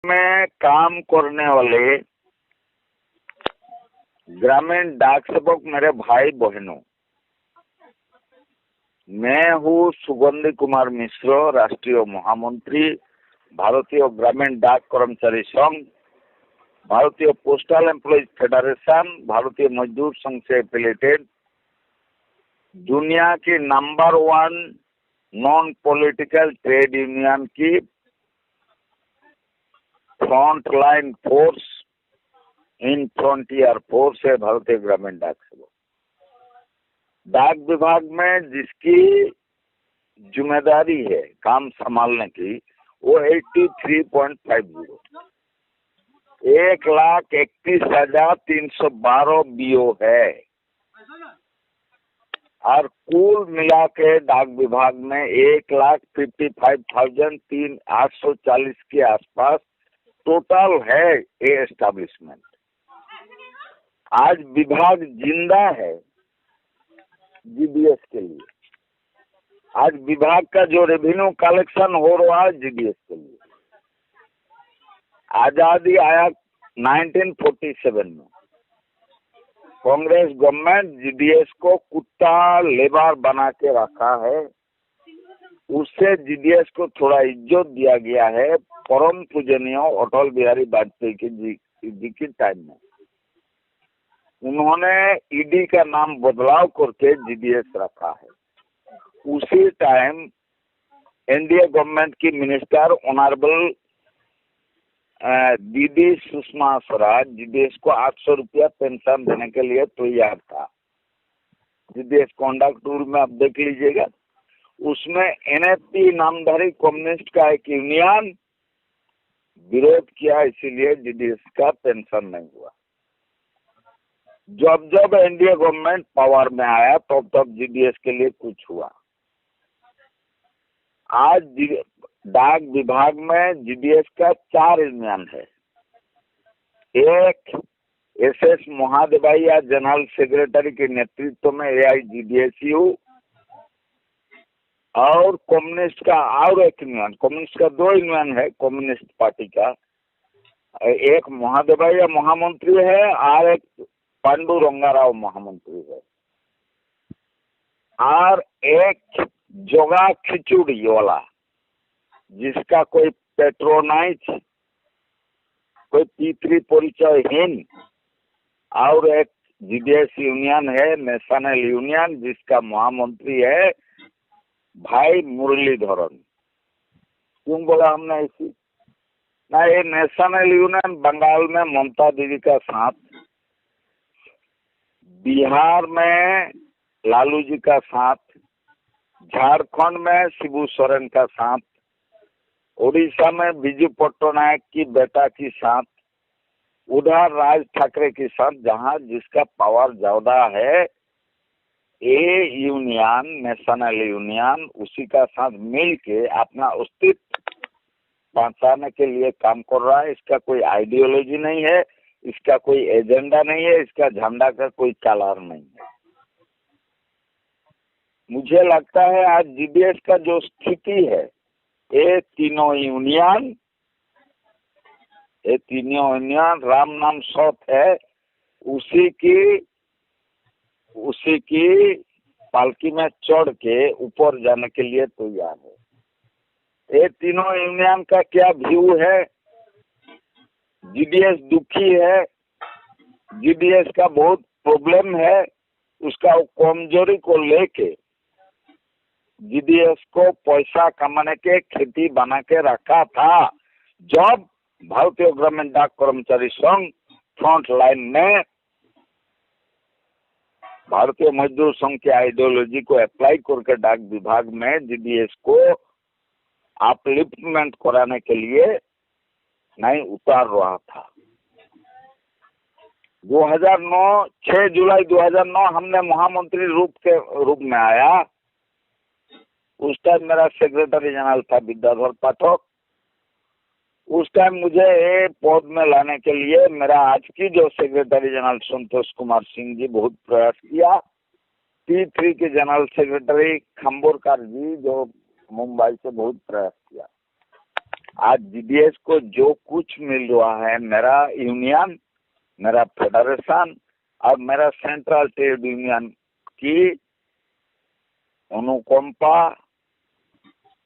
में काम करने वाले ग्रामीण डाक सेवक मेरे भाई बहनों, मैं हूँ सुगंधी कुमार मिश्र, राष्ट्रीय महामंत्री, भारतीय ग्रामीण डाक कर्मचारी संघ, भारतीय पोस्टल एम्प्लॉयज फेडरेशन, भारतीय मजदूर संघ से एफिलिएटेड, दुनिया की number 1 non political trade union की front line force in frontier force है भारतीय ग्रामीण डाक सेवक। डाक विभाग में जिसकी जिम्मेदारी है काम संभालने की, वो 83.50 1,31,312 BO है। और कुल मिला के डाक विभाग में 1,55,840 के आसपास टोटल है ये एस्टेब्लिशमेंट। आज विभाग जिंदा है जीडीएस के लिए। आज विभाग का जो रेवेन्यू कलेक्शन हो रहा है जीडीएस के लिए। आजादी आया 1947 में। कांग्रेस गवर्नमेंट जीडीएस को कुत्ता लेबर बना के रखा है। उससे जीडीएस को थोड़ा इज्जत दिया गया है परम पूजनीय अटल बिहारी वाजपेयी जी के टाइम में। उन्होंने ईडी का नाम बदलाव करके जीडीएस रखा है। उसी टाइम एनडीए गवर्नमेंट की मिनिस्टर ऑनरेबल दीदी सुषमा स्वराज जीडीएस को 800 रुपया पेंशन देने के लिए तैयार था। जीडीएस कॉन्डक्ट रूल में आप देख लीजिएगा, उसमें एनएफपी नामधारी कम्युनिस्ट का एक यूनियन विरोध किया, इसीलिए जीडीएस का पेंशन नहीं हुआ। जब जब एनडीए गवर्नमेंट पावर में आया तब तब जीडीएस के लिए कुछ हुआ। आज डाक विभाग में जीडीएस का 4 यूनियन है। एक एसएस महादेवैया जनरल सेक्रेटरी के नेतृत्व में एआईजीडीएसयू, और कम्युनिस्ट का और एक यूनियन, कम्युनिस्ट का 2 यूनियन है कम्युनिस्ट पार्टी का। एक महादेवैया महामंत्री है और एक पांडुरंगाराव महामंत्री है, और एक जोगा खिचुड़ी वाला जिसका कोई पेट्रोनाइज, कोई पितृ परिचयहीन, और एक जीडीएस यूनियन है नेशनल यूनियन जिसका महामंत्री है भाई मुरलीधरन। क्यों बोला हमने ऐसी? ना, ये नेशनल यूनियन बंगाल में ममता दीदी का साथ, बिहार में लालू जी का साथ, झारखंड में शिबू सोरेन का साथ, उड़ीसा में बिजू पट्टनायक की बेटा की साथ, उधर राज ठाकरे के साथ, जहां जिसका पावर ज्यादा है, ये यूनियन नेशनल यूनियन उसी का साथ मिल के अपना अस्तित्व पहुंचाने के लिए काम कर रहा है। इसका कोई आइडियोलॉजी नहीं है, इसका कोई एजेंडा नहीं है, इसका झंडा का कोई कलर नहीं है। मुझे लगता है आज जीडीएस का जो स्थिति है, ये तीनों यूनियन राम नाम सौत है, उसी की पालकी में चढ़ के ऊपर जाने के लिए तैयार है। ये तीनों यूनियन का क्या व्यू है? जीडीएस दुखी है, जीडीएस का बहुत प्रॉब्लम है, उसका कमजोरी को लेके जीडीएस को पैसा कमाने के खेती बना के रखा था। जब भारतीय ग्रामीण डाक कर्मचारी संघ फ्रंट लाइन में भारतीय मजदूर संघ की आइडियोलॉजी को अप्लाई करके डाक विभाग में जीडीएस को अपलिफ्टमेंट कराने के लिए नहीं उतार रहा था। 2009 6 जुलाई 2009 हमने महामंत्री रूप में आया। उस टाइम मेरा सेक्रेटरी जनरल था विद्याधर पाठक। उस टाइम मुझे ये पद में लाने के लिए मेरा आज की जो सेक्रेटरी जनरल संतोष कुमार सिंह जी बहुत प्रयास किया। P3 के जनरल सेक्रेटरी खम्बोरकर जी जो मुंबई से बहुत प्रयास किया। आज जीडीएस को जो कुछ मिल रहा है, मेरा यूनियन, मेरा फेडरेशन और मेरा सेंट्रल ट्रेड यूनियन की अनुकंपा,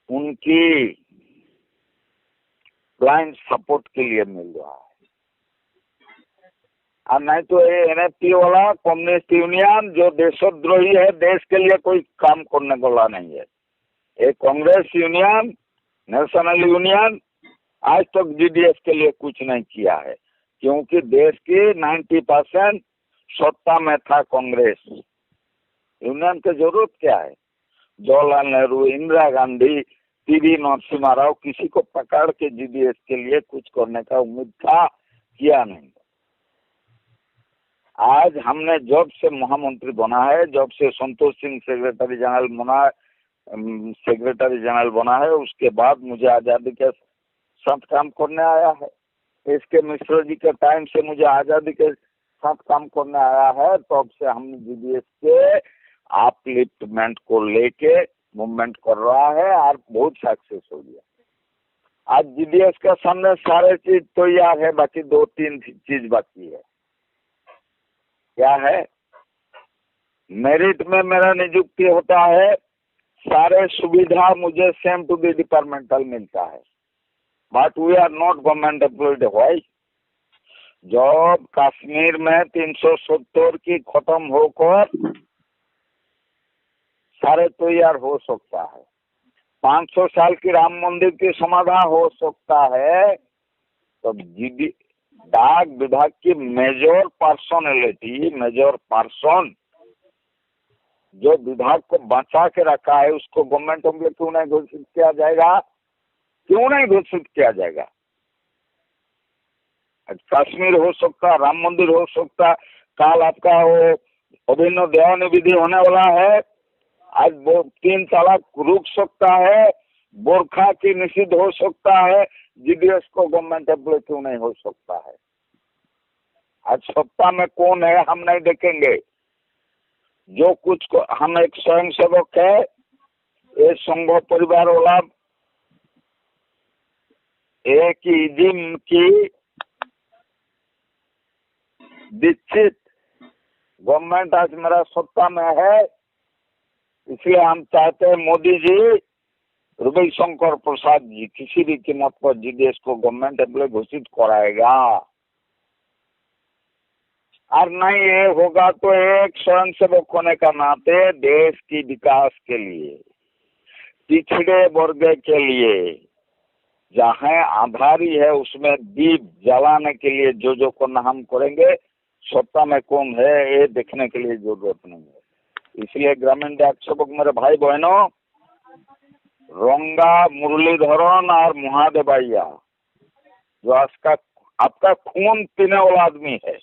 उनकी ब्लाइंड सपोर्ट के लिए मिल रहा है। और नहीं तो ये एनएफटी वाला कम्युनिस्ट यूनियन जो देशद्रोही है, देश के लिए कोई काम करने वाला नहीं है। ये कांग्रेस यूनियन, नेशनल यूनियन आज तक जीडीएस के लिए कुछ नहीं किया है, क्योंकि देश की 90% सत्ता में था कांग्रेस। यूनियन की जरूरत क्या है? जवाहरलाल नेहरू, इंदिरा गांधी, पीवी नरसिम्हा राव, किसी को पकड़ के जीडीएस के लिए कुछ करने का उम्मीद था, किया नहीं। आज हमने जब से महामंत्री बना है, जब से संतोष सिंह सेक्रेटरी जनरल बना है, उसके बाद मुझे आजादी के साथ काम करने आया है। इसके मिश्र जी के टाइम से मुझे आजादी के साथ काम करने आया है। तब से हम जीडीएस के अपलिफ्टमेंट को लेके मूवमेंट कर रहा है और बहुत सक्सेस हो गया। आज जीडीएस के सामने सारे चीज तैयार है, बाकी 2-3 चीज बाकी है। क्या है? मेरिट में मेरा नियुक्ति होता है, सारे सुविधा मुझे सेम टू द डिपार्टमेंटल मिलता है, but we are not government employed. Why? जब कश्मीर में 370 की खत्म होकर सारे तैयार हो सकता है, 500 साल की राम मंदिर की समाधान हो सकता है, तो डाक विभाग की मेजर पर्सन जो विभाग को बचा के रखा है, उसको गवर्नमेंट एम्प्लॉय क्यों नहीं घोषित किया जाएगा? क्यों नहीं घोषित किया जाएगा? कश्मीर हो सकता, राम मंदिर हो सकता, काल आपका वो अभिनव दयान विधि होने वाला है, आज वो 3 तलाक रुक सकता है, बोरखा की निषिद्ध हो सकता है, जीडीएस को गवर्नमेंट एम्प्लॉय क्यों नहीं हो सकता है? आज सत्ता में कौन है हम नहीं देखेंगे। जो कुछ को हम एक स्वयं सेवक है, ये संघ परिवार वाला एक ही जिम की दीक्षित गवर्नमेंट आज मेरा सत्ता में है, इसलिए हम चाहते हैं मोदी जी, रविशंकर प्रसाद जी किसी भी कीमत पर जीडीएस को गवर्नमेंट एम्प्लॉय घोषित कराएगा। और नहीं ये होगा तो एक स्वयं सेवक होने का नाते देश की विकास के लिए, पिछड़े वर्ग के लिए, जहाँ आधारी है उसमें दीप जलाने के लिए जो करना हम करेंगे, सत्ता में कौन है ये देखने के लिए जरूरत नहीं है। इसलिए ग्रामीण डाक सेवक मेरे भाई बहनों, रंगा, मुरलीधरन और महादेवैया जो आपका खून पीने वाला आदमी है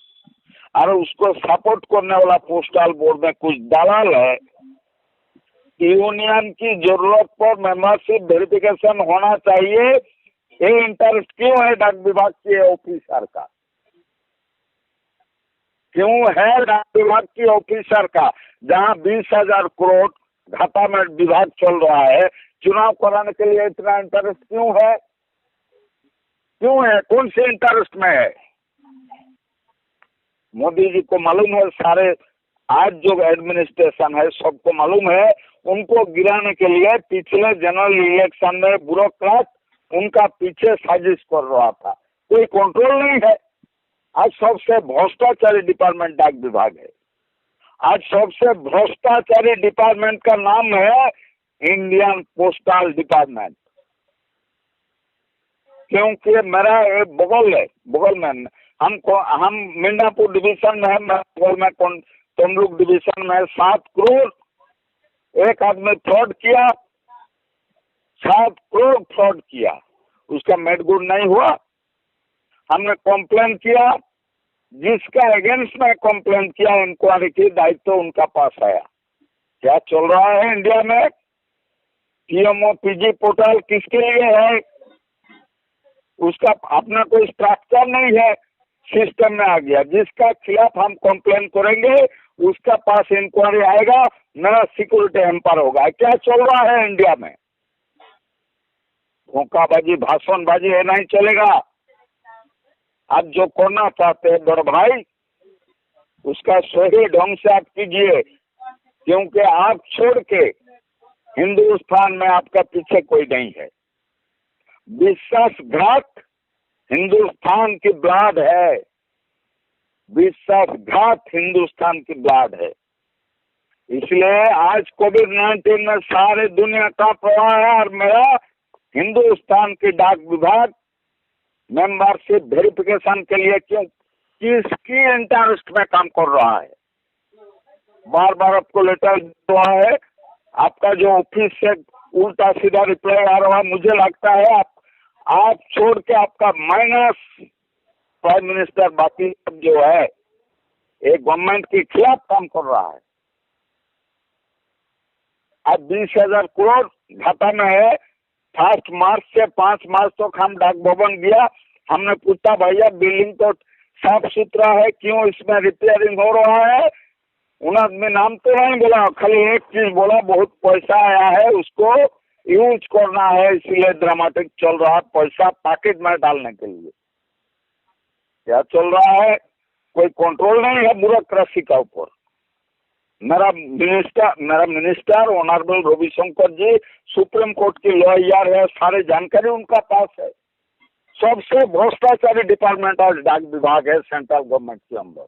और उसको सपोर्ट करने वाला पोस्टल बोर्ड में कुछ दलाल है, यूनियन की जरूरत पर मेंबरशिप वेरिफिकेशन होना चाहिए, ये इंटरेस्ट क्यों है डाक विभाग के ऑफिसर का? क्यों है डाक विभाग की ऑफिसर का? जहां 20,000 करोड़ घाटा में विभाग चल रहा है, चुनाव कराने के लिए इतना इंटरेस्ट क्यों है? क्यों है? कौन से इंटरेस्ट में है? मोदी जी को मालूम है, सारे आज जो एडमिनिस्ट्रेशन है सबको मालूम है, उनको गिराने के लिए पिछले जनरल इलेक्शन में ब्यूरोक्रेट उनका पीछे साजिश कर रहा था, कोई कंट्रोल नहीं है। आज सबसे भ्रष्टाचारी डिपार्टमेंट डाक विभाग है। आज सबसे भ्रष्टाचारी डिपार्टमेंट का नाम है इंडियन पोस्टल डिपार्टमेंट, क्योंकि मेरा एक बगल में हम मिर्जापुर डिवीजन में है, बगल में तमलुक डिवीजन में 7 करोड़ एक आदमी फ्रॉड किया, 7 करोड़ फ्रॉड किया, उसका मेड गुड नहीं हुआ। हमने कंप्लेन किया, जिसका अगेंस्ट में कंप्लेन किया, इंक्वायरी की दायित्व उनका पास आया। क्या चल रहा है इंडिया में? पीएमओ पीजी पोर्टल किसके लिए है? उसका अपना कोई स्ट्रक्चर नहीं है, सिस्टम में आ गया। जिसका खिलाफ हम कंप्लेन करेंगे उसका पास इंक्वायरी आएगा, मेरा सिक्योरिटी एम्पायर होगा। क्या चल रहा है इंडिया में? धोखाबाजी भाषणबाजी ये नहीं चलेगा। आप जो करना चाहते हैं बड़े भाई उसका सही ढंग से आप कीजिए, क्योंकि आप छोड़ के हिंदुस्तान में आपका पीछे कोई नहीं है। विश्वासघात हिंदुस्तान की ब्लाड है, विश्वासघात हिंदुस्तान की ब्लाड है। इसलिए आज कोविड-19 में सारे दुनिया का प्रवाह है और मेरा हिंदुस्तान के डाक विभाग मेंबरशिप वेरिफिकेशन के लिए क्यों किसकी इंटरेस्ट में काम कर रहा है। बार बार आपको लेटर हुआ है, आपका जो ऑफिस से उल्टा सीधा रिप्लाई आ रहा है। मुझे लगता है आप छोड़ के आपका माइनस प्राइम मिनिस्टर बाकी सब जो है एक गवर्नमेंट के खिलाफ काम कर रहा है। अब 20,000 करोड़ घाटा में है। 1 मार्च से 5 मार्च तक हम डाक भवन गया, हमने पूछा भैया बिल्डिंग तो साफ सुथरा है, क्यों इसमें रिपेयरिंग हो रहा है। उन्होंने नाम तो नहीं बोला, खाली एक चीज बोला, बहुत पैसा आया है उसको यूज करना है, इसलिए ड्रामेटिक चल रहा है, पैसा पॉकेट में डालने के लिए। क्या चल रहा है, कोई कंट्रोल नहीं है ब्यूरोक्रेसी का ऊपर। मेरा मिनिस्टर ऑनरेबल रविशंकर जी सुप्रीम कोर्ट के लॉयर है, सारे जानकारी उनका पास है। सबसे भ्रष्टाचारी डिपार्टमेंट आज डाक विभाग है सेंट्रल गवर्नमेंट के अंदर।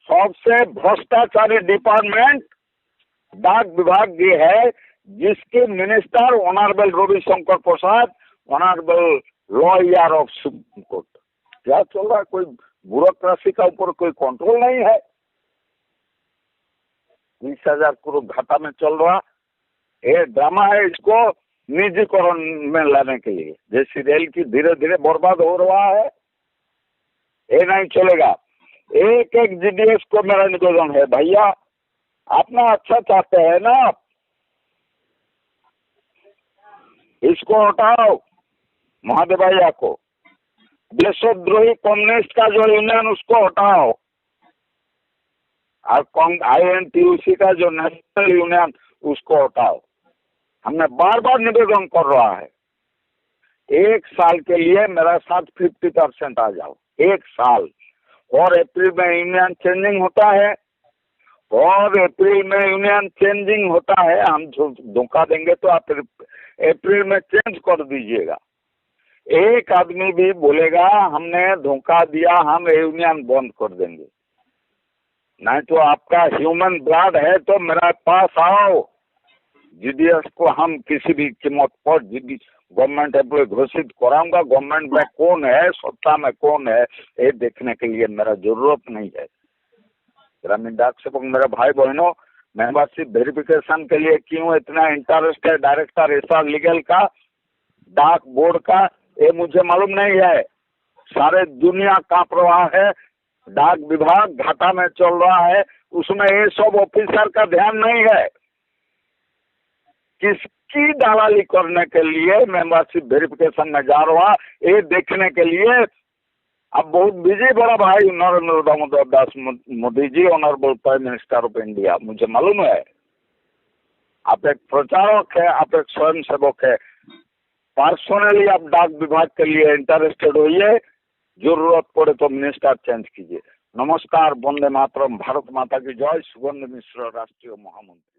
सबसे भ्रष्टाचारी डिपार्टमेंट डाक विभाग ये है, जिसके minister honourable Ravishankar Prasad, honourable lawyer of supreme court. क्या चल रहा है, कोई ब्यूरोक्रेसी का ऊपर कोई कंट्रोल नहीं है। 20,000 करोड़ घाटा में चल रहा ये ड्रामा है, इसको निजीकरण में लाने के लिए। जैसे रेल की धीरे धीरे बर्बाद हो रहा है, ये नहीं चलेगा। एक एक जीडीएस को मेरा निवेदन है, भैया अपना अच्छा चाहते हैं ना, इसको हटाओ महादेवैया को। देशद्रोही कम्युनिस्ट का जो यूनियन उसको हटाओ, और INTUC का जो नेशनल यूनियन उसको हटाओ। हमने बार बार निवेदन कर रहा है, 1 साल के लिए मेरा साथ 50% आ जाओ, 1 साल। और अप्रैल में यूनियन चेंजिंग होता है, हम धोखा देंगे तो आप अप्रैल में चेंज कर दीजिएगा। एक आदमी भी बोलेगा हमने धोखा दिया, हम यूनियन बंद कर देंगे, नहीं तो आपका ह्यूमन ब्लड है तो मेरे पास आओ। जीडीएस को हम किसी भी कीमत पर गवर्नमेंट एम्प्लॉय घोषित कराऊंगा। गवर्नमेंट में कौन है, सत्ता में कौन है, ये देखने के लिए मेरा जरूरत नहीं है। ग्रामीण डाक सेवक मेरे भाई बहनों, मेंबरशिप वेरिफिकेशन के लिए क्यों इतना इंटरेस्ट है डायरेक्टर एसआर लीगल का, डाक बोर्ड का, ये मुझे मालूम नहीं है। सारे दुनिया का प्रवाह है, डाक विभाग घाटा में चल रहा है, उसमें ये सब ऑफिसर का ध्यान नहीं है। किसकी दलाली करने के लिए मेंबरशिप वेरिफिकेशन में जा रहा, ये देखने के लिए अब बहुत बिजी बड़ा भाई Narendra Damodardas Modi ji, honourable prime minister of India, मुझे मालूम है। आप एक प्रचारक है, आप एक स्वयं सेवक है, पर्सनली आप डाक विभाग के लिए इंटरेस्टेड होइए, जरूरत पड़े तो मिनिस्टर चेंज कीजिए। नमस्कार, वंदे मातरम, भारत माता की जय। सुगंध मिश्र, राष्ट्रीय महामंत्री।